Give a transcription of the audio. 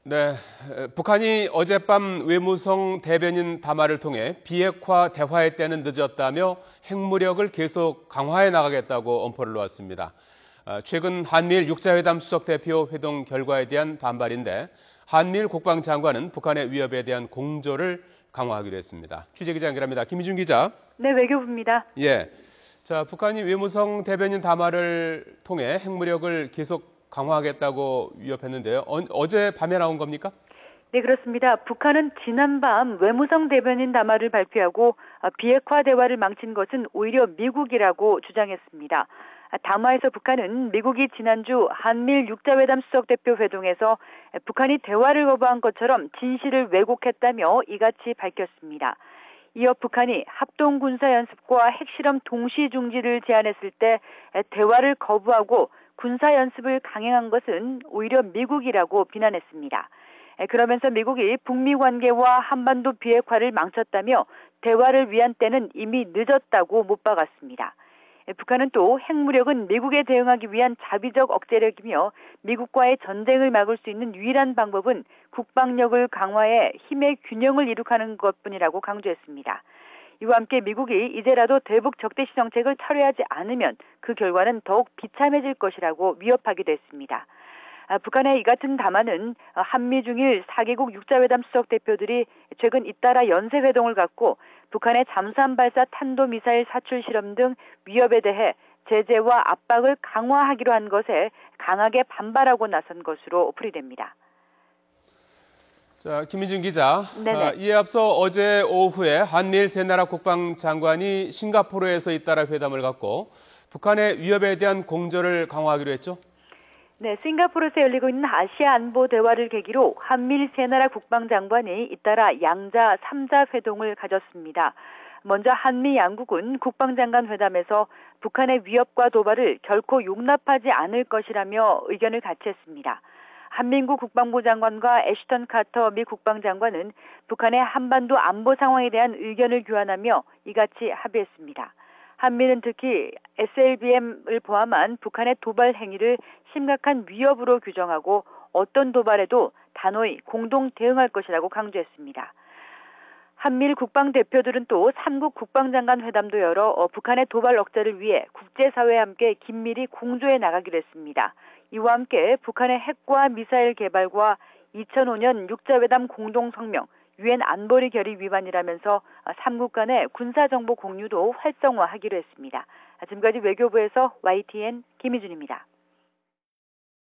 네, 북한이 어젯밤 외무성 대변인 담화를 통해 비핵화 대화의 때는 늦었다며 핵무력을 계속 강화해 나가겠다고 엄포를 놓았습니다. 최근 한미일 육자회담 수석대표 회동 결과에 대한 반발인데 한미일 국방장관은 북한의 위협에 대한 공조를 강화하기로 했습니다. 취재기자 연결합니다. 김희준 기자. 네, 외교부입니다. 예, 자, 북한이 외무성 대변인 담화를 통해 핵무력을 계속 강화하겠다고 위협했는데요. 어제 밤에 나온 겁니까? 네, 그렇습니다. 북한은 지난밤 외무성 대변인 담화를 발표하고 비핵화 대화를 망친 것은 오히려 미국이라고 주장했습니다. 담화에서 북한은 미국이 지난주 한미일 육자회담 수석대표 회동에서 북한이 대화를 거부한 것처럼 진실을 왜곡했다며 이같이 밝혔습니다. 이어 북한이 합동군사연습과 핵실험 동시 중지를 제안했을 때 대화를 거부하고 군사연습을 강행한 것은 오히려 미국이라고 비난했습니다. 그러면서 미국이 북미 관계와 한반도 비핵화를 망쳤다며 대화를 위한 때는 이미 늦었다고 못 박았습니다. 북한은 또 핵무력은 미국에 대응하기 위한 자비적 억제력이며 미국과의 전쟁을 막을 수 있는 유일한 방법은 국방력을 강화해 힘의 균형을 이룩하는 것뿐이라고 강조했습니다. 이와 함께 미국이 이제라도 대북 적대시 정책을 철회하지 않으면 그 결과는 더욱 비참해질 것이라고 위협하기도 했습니다. 북한의 이 같은 담화는 한미 중일 4개국 육자회담 수석 대표들이 최근 잇따라 연쇄회동을 갖고 북한의 잠수함 발사 탄도미사일 사출 실험 등 위협에 대해 제재와 압박을 강화하기로 한 것에 강하게 반발하고 나선 것으로 풀이됩니다. 자, 김희준 기자. 이에 앞서 어제 오후에 한미일 세 나라 국방장관이 싱가포르에서 잇따라 회담을 갖고 북한의 위협에 대한 공조를 강화하기로 했죠? 네, 싱가포르에서 열리고 있는 아시아 안보 대화를 계기로 한미일 세 나라 국방장관이 잇따라 양자 3자 회동을 가졌습니다. 먼저 한미 양국은 국방장관 회담에서 북한의 위협과 도발을 결코 용납하지 않을 것이라며 의견을 같이 했습니다. 한민구 국방부 장관과 애슈턴 카터 미 국방장관은 북한의 한반도 안보 상황에 대한 의견을 교환하며 이같이 합의했습니다. 한미는 특히 SLBM을 포함한 북한의 도발 행위를 심각한 위협으로 규정하고 어떤 도발에도 단호히 공동 대응할 것이라고 강조했습니다. 한미일 국방 대표들은 또 3국 국방장관 회담도 열어 북한의 도발 억제를 위해 국제사회와 함께 긴밀히 공조해 나가기로 했습니다. 이와 함께 북한의 핵과 미사일 개발과 2005년 육자회담 공동성명, 유엔 안보리 결의 위반이라면서 3국 간의 군사정보 공유도 활성화하기로 했습니다. 지금까지 외교부에서 YTN 김희준입니다.